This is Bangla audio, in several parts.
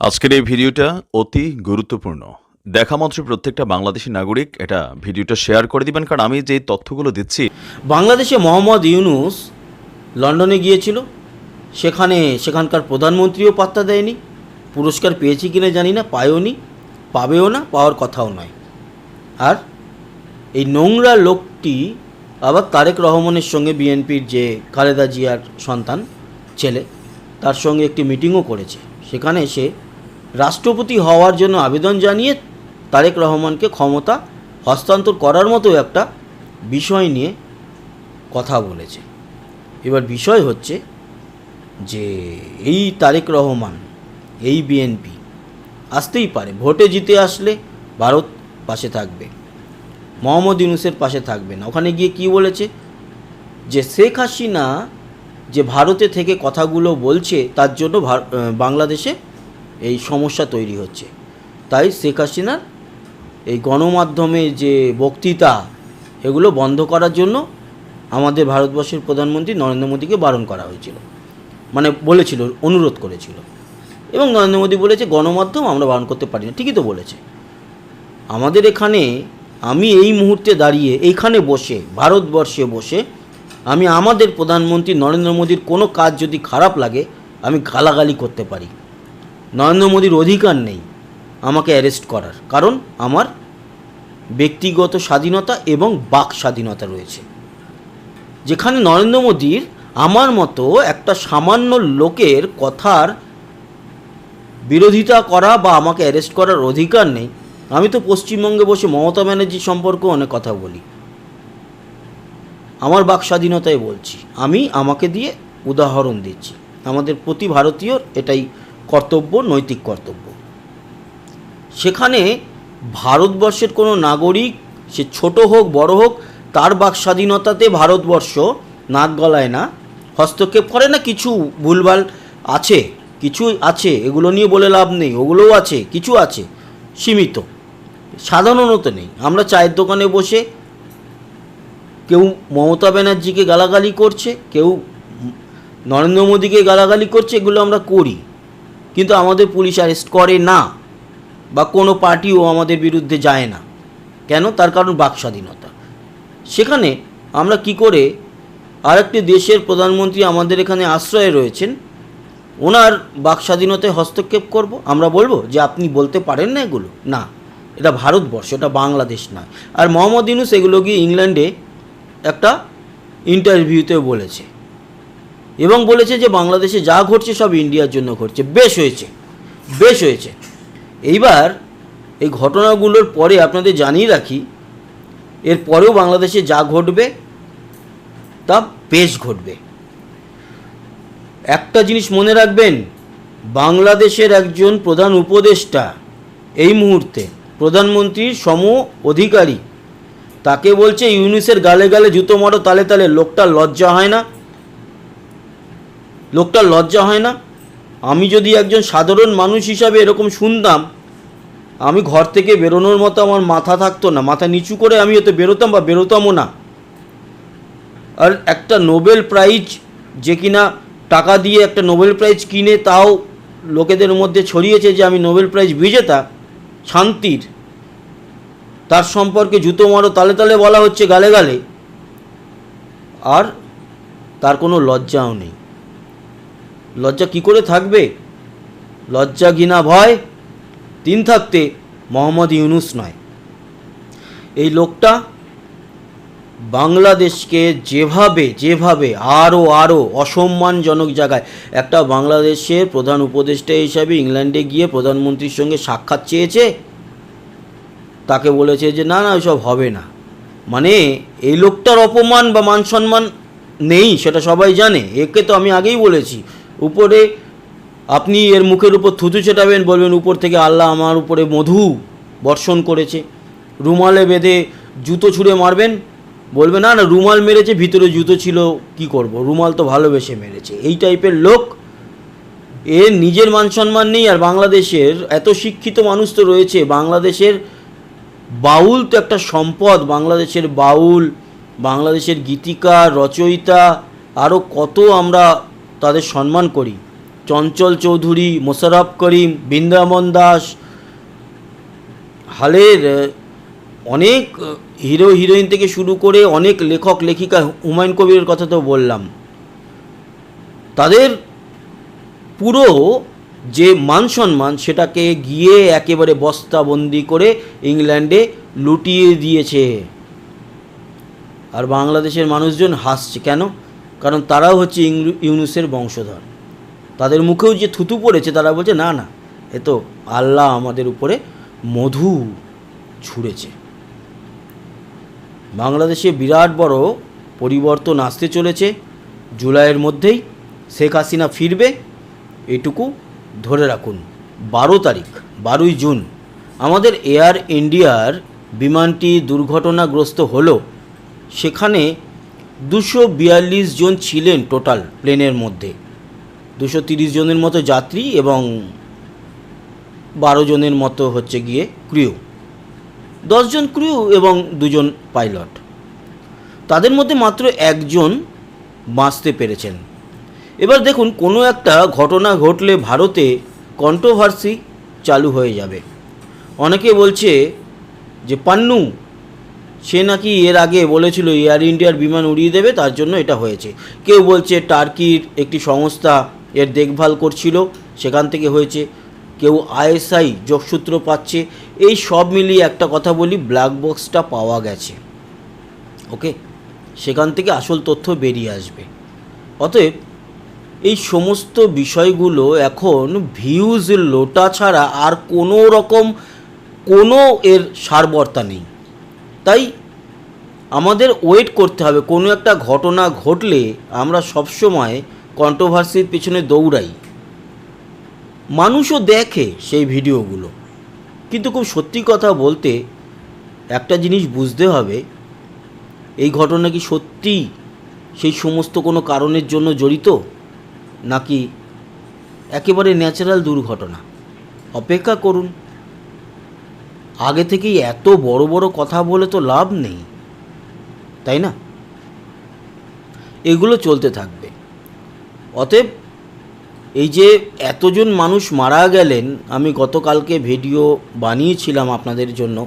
আজকের এই ভিডিওটা অতি গুরুত্বপূর্ণ। দেখা মাত্র প্রত্যেকটা বাংলাদেশী নাগরিক এটা ভিডিওটা শেয়ার করে দিবেন, কারণ আমি যে তথ্যগুলো দিচ্ছি। বাংলাদেশে মোহাম্মদ ইউনূস লন্ডনে গিয়েছিল, সেখানকার প্রধানমন্ত্রীও পাত্তা দেয়নি। পুরস্কার পেয়েছি কিনা জানি না, পায়ওনি, পাবেও না, পাওয়ার কথাও নয়। আর এই নোংরা লোকটি আবার তারেক রহমানের সঙ্গে, বিএনপির যে খালেদা জিয়ার সন্তান ছেলে, তার সঙ্গে একটি মিটিংও করেছে। সেখানে সে রাষ্ট্রপতি হওয়ার জন্য আবেদন জানিয়ে তারেক রহমানকে ক্ষমতা হস্তান্তর করার মতো একটা বিষয় নিয়ে কথা বলেছে। এবার বিষয় হচ্ছে যে এই তারেক রহমান, এই বিএনপি আসতেই পারে, ভোটে জিতে আসলে ভারত পাশে থাকবে, মোহাম্মদ ইউনূসের পাশে থাকবে না। ওখানে গিয়ে কি বলেছে যে শেখ হাসিনা যে ভারতে থেকে কথাগুলো বলছে তার জন্য বাংলাদেশে এই সমস্যা তৈরি হচ্ছে। তাই শেখ হাসিনার এই গণমাধ্যমে যে বক্তৃতা, এগুলো বন্ধ করার জন্য আমাদের ভারতবর্ষের প্রধানমন্ত্রী নরেন্দ্র মোদীকে বারণ করা হয়েছিল, মানে বলেছিল, অনুরোধ করেছিল। এবং নরেন্দ্র মোদী বলেছে গণমাধ্যম আমরা বারণ করতে পারি না। ঠিকই তো বলেছে। আমাদের এখানে, আমি এই মুহূর্তে দাঁড়িয়ে এইখানে বসে, ভারতবর্ষে বসে, আমি আমাদের প্রধানমন্ত্রী নরেন্দ্র মোদীর কোনো কাজ যদি খারাপ লাগে আমি গালাগালি করতে পারি। নরেন্দ্র মোদীর অধিকার নেই আমাকে অ্যারেস্ট করার, কারণ আমার ব্যক্তিগত স্বাধীনতা এবং বাক স্বাধীনতা রয়েছে। যেখানে নরেন্দ্র মোদীর আমার মতো একটা সামান্য লোকের কথার বিরোধিতা করা বা আমাকে অ্যারেস্ট করার অধিকার নেই। আমি তো পশ্চিমবঙ্গে বসে মমতা ব্যানার্জি সম্পর্কে অনেক কথা বলি, আমার বাক স্বাধীনতায় বলছি। আমি আমাকে দিয়ে উদাহরণ দিচ্ছি। আমাদের প্রতি ভারতীয়র এটাই কর্তব্য, নৈতিক কর্তব্য। সেখানে ভারতবর্ষের কোনো নাগরিক, সে ছোট হোক বড় হোক, তার বাক স্বাধীনতাতে ভারতবর্ষ নাক গলায় না, হস্তক্ষেপ করে না। কিছু ভুলভাল আছে, কিছু আছে, এগুলো নিয়ে বলে লাভ নেই, ওগুলোও আছে, কিছু আছে, সীমিত, সাধারণত নেই। আমরা চায়ের দোকানে বসে কেউ মমতা ব্যানার্জিকে গালাগালি করছে, কেউ নরেন্দ্র মোদীকে গালাগালি করছে, এগুলো আমরা করি, কিন্তু আমাদের পুলিশ অ্যারেস্ট করে না, বা কোনো পার্টিও আমাদের বিরুদ্ধে যায় না। কেন? তার কারণ বাক স্বাধীনতা। সেখানে আমরা কি করে আরেকটি দেশের প্রধানমন্ত্রী আমাদের এখানে আশ্রয়ে রয়েছেন, ওনার বাক স্বাধীনতায় হস্তক্ষেপ করব? আমরা বলবো যে আপনি বলতে পারেন না এগুলো? না, এটা ভারতবর্ষ, এটা বাংলাদেশ নয়। আর মোহাম্মদ ইউনূস এগুলো গিয়ে ইংল্যান্ডে একটা ইন্টারভিউতে বলেছে, এবং বলেছে যে বাংলাদেশে যা ঘটছে সব ইন্ডিয়ার জন্য ঘটছে। বেশ হয়েছে, বেশ হয়েছে। এইবার এই ঘটনাগুলোর পরে আপনাদের জানিয়ে রাখি, এর পরেও বাংলাদেশে যা ঘটবে তা বেশ ঘটবে। একটা জিনিস মনে রাখবেন, বাংলাদেশের একজন প্রধান উপদেষ্টা এই মুহূর্তে প্রধানমন্ত্রীর সম অধিকারী, তাকে বলছে ইউনূসের গালে গালে জুতো মারো তালে তালে। লোকটার লজ্জা হয় না? লোকটার লজ্জা হয় না? আমি যদি একজন সাধারণ মানুষ হিসাবে এরকম শুনতাম, আমি ঘর থেকে বেরোনোর মতো আমার মাথা থাকতো না, মাথা নিচু করে আমি হয়তো বেরোতাম বা বেরোতামও না। আর একটা নোবেল প্রাইজ, যে কিনা টাকা দিয়ে একটা নোবেল প্রাইজ কিনে তাও লোকেদের মধ্যে ছড়িয়েছে যে আমি নোবেল প্রাইজ বিজেতা শান্তির, তার সম্পর্কে জুতো মারো তালে তালে বলা হচ্ছে, গালে গালে, আর তার কোনো লজ্জাও নেই। লজ্জা কি করে থাকবে? লজ্জা ঘৃণা ভয় তিন থাকতে মোহাম্মদ ইউনূস নয়। এই লোকটা বাংলাদেশকে যেভাবে আরও অসম্মানজনক জায়গায়, একটা বাংলাদেশের প্রধান উপদেষ্টা হিসাবে ইংল্যান্ডে গিয়ে প্রধানমন্ত্রীর সঙ্গে সাক্ষাৎ চেয়েছে, তাকে বলেছে যে না না ওইসব হবে না। মানে এই লোকটার অপমান বা মান সম্মান নেই, সেটা সবাই জানে। একে তো আমি আগেই বলেছি, উপরে আপনি এর মুখের উপর থুতু ছেটাবেন, বলবেন উপর থেকে আল্লাহ আমার উপরে মধু বর্ষণ করেছে। রুমালে বেঁধে জুতো ছুঁড়ে মারবেন, বলবে না না রুমাল মেরেছে, ভিতরে জুতো ছিল, কি করব, রুমাল তো ভালোবেসে মেরেছে। এই টাইপের লোক, এর নিজের মান সম্মান নেই। আর বাংলাদেশের এত শিক্ষিত মানুষ তো রয়েছে, বাংলাদেশের বাউল তো একটা সম্পদ, বাংলাদেশের বাউল, বাংলাদেশের গীতিকার, রচয়িতা, আরও কত আমরা তাদের সম্মান করি। চঞ্চল চৌধুরী, মোশাররফ করিম, বৃন্দাবন দাস, হালের অনেক হিরো হিরোইন থেকে শুরু করে অনেক লেখক লেখিকা, হুমায়ুন কবিরের কথা তো বললাম, তাদের পুরো যে মান সম্মান সেটাকে গিয়ে একেবারে বস্তাবন্দি করে ইংল্যান্ডে লুটিয়ে দিয়েছে। আর বাংলাদেশের মানুষজন হাসছে কেন? কারণ তারাও হচ্ছে ইউনূসের বংশধর। তাদের মুখেও যে থুতু পড়েছে, তারা বলছে না না, এ তো আল্লাহ আমাদের উপরে মধু ছুঁড়েছে। বাংলাদেশে বিরাট বড় পরিবর্তন আসতে চলেছে। জুলাইয়ের মধ্যেই শেখ হাসিনা ফিরবে, এটুকু ধরে রাখুন। 12 তারিখ, 12ই জুন আমাদের এয়ার ইন্ডিয়ার বিমানটি দুর্ঘটনাগ্রস্ত হলো। সেখানে 242 জন ছিলেন টোটাল প্লেনের মধ্যে। 230 জনের মতো যাত্রী এবং 12 জনের মতো হচ্ছে গিয়ে ক্রিউ, 10 জন ক্রিউ এবং 2 জন পাইলট। তাদের মধ্যে মাত্র 1 জন বাঁচতে পেরেছেন। এবার দেখুন, কোনো একটা ঘটনা ঘটলে ভারতে কন্ট্রোভার্সি চালু হয়ে যাবে। অনেকে বলছে যে পান্নু সে নাকি এর আগে বলেছিল এয়ার ইন্ডিয়ার বিমান উড়িয়ে দেবে, তার জন্য এটা হয়েছে। কেউ বলছে টার্কির একটি সংস্থা এর দেখভাল করছিল, সেখান থেকে হয়েছে। কেউ আইএসআই যোগসূত্র পাচ্ছে। এই সব মিলিয়ে একটা কথা বলি, ব্ল্যাক বক্সটা পাওয়া গেছে। ওকে, সেখান থেকে আসল তথ্য বেরিয়ে আসবে। অতএব এই সমস্ত বিষয়গুলো এখন ভিউজ লোটা ছাড়া আর কোনো রকম কোনো এর সারবর্তা নেই। তাই আমাদের ওয়েট করতে হবে। কোনো একটা ঘটনা ঘটলে আমরা সবসময় কন্ট্রোভার্সির পিছনে দৌড়াই, মানুষও দেখে সেই ভিডিওগুলো। কিন্তু খুব সত্যি কথা বলতে একটা জিনিস বুঝতে হবে, এই ঘটনা কি সত্যি সেই সমস্ত কোনো কারণের জন্য জড়িত, নাকি একেবারে ন্যাচারাল দুর্ঘটনা? অপেক্ষা করুন। আগে থেকেই এত বড় বড় কথা বলে তো লাভ নেই, তাই না? এগুলো চলতে থাকবে। অতএব এই যে এতজন মানুষ মারা গেলেন, আমি গতকালকে ভিডিও বানিয়েছিলাম আপনাদের জন্য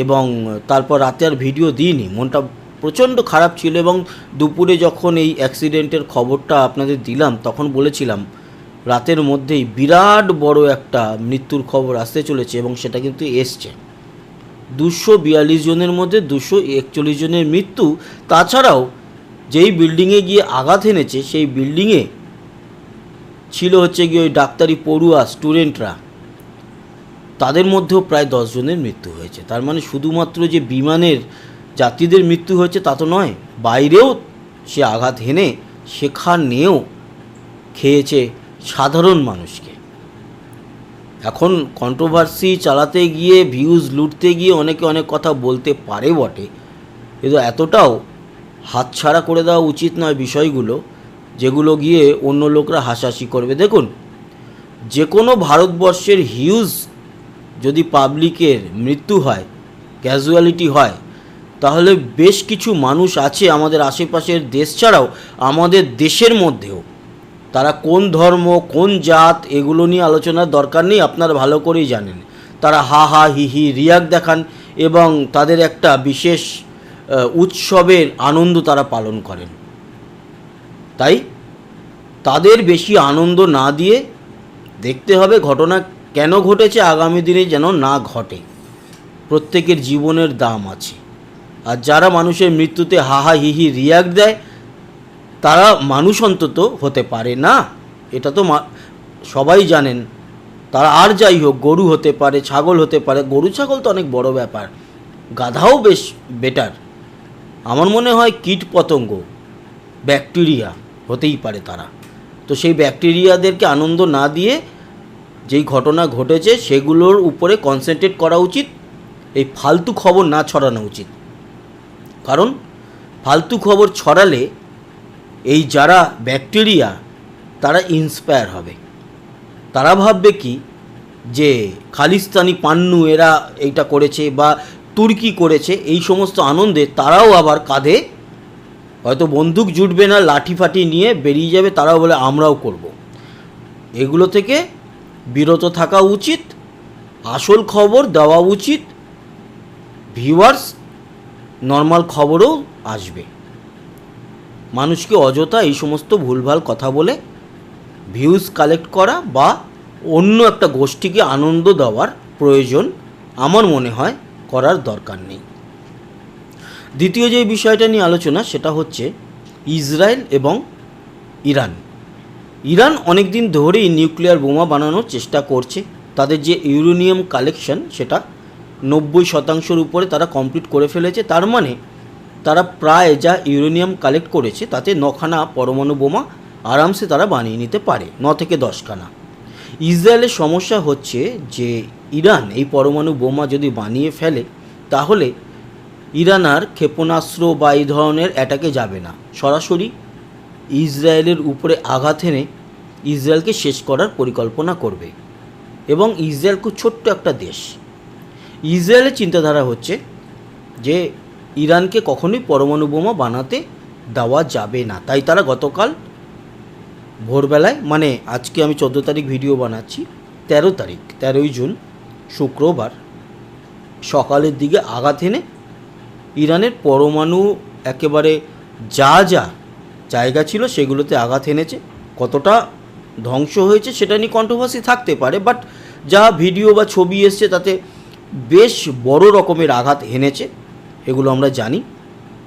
এবং তারপর রাতে আর ভিডিও দিইনি, মনটা প্রচণ্ড খারাপ ছিল। এবং দুপুরে যখন এই অ্যাক্সিডেন্টের খবরটা আপনাদের দিলাম, তখন বলেছিলাম রাতের মধ্যেই বিরাট বড় একটা মৃত্যুর খবর আসতে চলেছে, এবং সেটা কিন্তু এসছে। 242 জনের মধ্যে 241 জনের মৃত্যু। তাছাড়াও যেই বিল্ডিংয়ে গিয়ে আঘাত এনেছে, সেই বিল্ডিংয়ে ছিল হচ্ছে গিয়ে ওই ডাক্তারি পড়ুয়া স্টুডেন্টরা, তাদের মধ্যেও প্রায় 10 জনের মৃত্যু হয়েছে। তার মানে শুধুমাত্র যে বিমানের যাত্রীদের মৃত্যু হয়েছে তা তো নয়, বাইরেও সে আঘাত হেনে সেখানেও খেয়েছে সাধারণ মানুষকে। এখন কন্ট্রোভার্সি চালাতে গিয়ে, ভিউজ লুটতে গিয়ে অনেকে অনেক কথা বলতে পারে বটে, কিন্তু এতটাও হাতছাড়া করে দেওয়া উচিত নয় বিষয়গুলো, যেগুলো গিয়ে অন্য লোকরা হাসাহাসি করবে। দেখুন, যে কোনো ভারতবর্ষের হিউজ যদি পাবলিকের মৃত্যু হয়, ক্যাজুয়ালিটি হয়, তাহলে বেশ কিছু মানুষ আছে আমাদের আশেপাশের দেশ ছাড়াও আমাদের দেশের মধ্যেও, তারা কোন ধর্ম, কোন জাত, এগুলো নিয়ে আলোচনার দরকার নেই, আপনারা ভালো করেই জানেন। তারা হা হা হি হি রিয়াক্ট দেখান এবং তাদের একটা বিশেষ উৎসবের আনন্দ তারা পালন করেন। তাই তাদের বেশি আনন্দ না দিয়ে দেখতে হবে ঘটনা কেন ঘটেছে, আগামী দিনে যেন না ঘটে। প্রত্যেকের জীবনের দাম আছে। আর যারা মানুষের মৃত্যুতে হা হা হি হি রিয়াক্ট দেয়, তারা মানুষ অন্তত হতে পারে না, এটা তো সবাই জানেন। তারা আর যাই হোক, গরু হতে পারে, ছাগল হতে পারে। গরু ছাগল তো অনেক বড় ব্যাপার, গাধাও বেশ বেটার। আমার মনে হয় কীট পতঙ্গ, ব্যাকটেরিয়া হতেই পারে তারা। তো সেই ব্যাকটেরিয়াদেরকে আনন্দ না দিয়ে যেই ঘটনা ঘটেছে সেগুলোর উপরে কনসেন্ট্রেট করা উচিত। এই ফালতু খবর না ছড়ানো উচিত, কারণ ফালতু খবর ছড়ালে এই যারা ব্যাকটেরিয়া তারা ইন্সপায়ার হবে। তারা ভাববে কি যে খালিস্তানি পান্নু এরা এইটা করেছে বা তুর্কি করেছে, এই সমস্ত আনন্দে তারাও আবার কাঁধে হয়তো বন্দুক জুটবে না, লাঠি ফাটি নিয়ে বেরিয়ে যাবে, তারাও বলে আমরাও করব। এগুলো থেকে বিরত থাকা উচিত। আসল খবর দেওয়া উচিত, ভিউয়ার্স নর্মাল খবরও আসবে। মানুষকে অযথা এই সমস্ত ভুলভাল কথা বলে ভিউজ কালেক্ট করা বা অন্য একটা গোষ্ঠীকে আনন্দ দেওয়ার প্রয়োজন আমার মনে হয় করার দরকার নেই। দ্বিতীয় যে বিষয়টা নিয়ে আলোচনা সেটা হচ্ছে ইসরায়েল এবং ইরান। ইরান অনেক দিন ধরেই নিউক্লিয়ার বোমা বানানোর চেষ্টা করছে। তাদের যে ইউরেনিয়াম কালেকশন সেটা 90% উপরে তারা কমপ্লিট করে ফেলেছে। তার মানে তারা প্রায় যা ইউরেনিয়াম কালেক্ট করেছে তাতে 9খানা পরমাণু বোমা আরামসে তারা বানিয়ে নিতে পারে, 9 থেকে 10খানা। ইসরায়েলের সমস্যা হচ্ছে যে ইরান এই পরমাণু বোমা যদি বানিয়ে ফেলে তাহলে ইরান আর ক্ষেপণাস্ত্র বা এই ধরনের অ্যাটাকে যাবে না, সরাসরি ইসরায়েলের উপরে আঘাত এনে ইসরায়েলকে শেষ করার পরিকল্পনা করবে। এবং ইসরায়েল খুব ছোট্ট একটা দেশ। ইসরায়েলের চিন্তাধারা হচ্ছে যে ইরানকে কখনোই পরমাণু বোমা বানাতে দেওয়া যাবে না। তাই তারা গতকাল ভোরবেলায়, মানে আজকে আমি 14 তারিখ ভিডিও বানাচ্ছি, 13ই জুন শুক্রবার সকালের দিকে আঘাত এনে ইরানের পরমাণু একেবারে যা জায়গা ছিল সেগুলোতে আঘাত এনেছে। কতটা ধ্বংস হয়েছে সেটা নিয়ে কন্ট্রোভার্সি থাকতে পারে, বাট যা ভিডিও বা ছবি এসছে তাতে বেশ বড় রকমের আঘাত এনেছে, এগুলো আমরা জানি।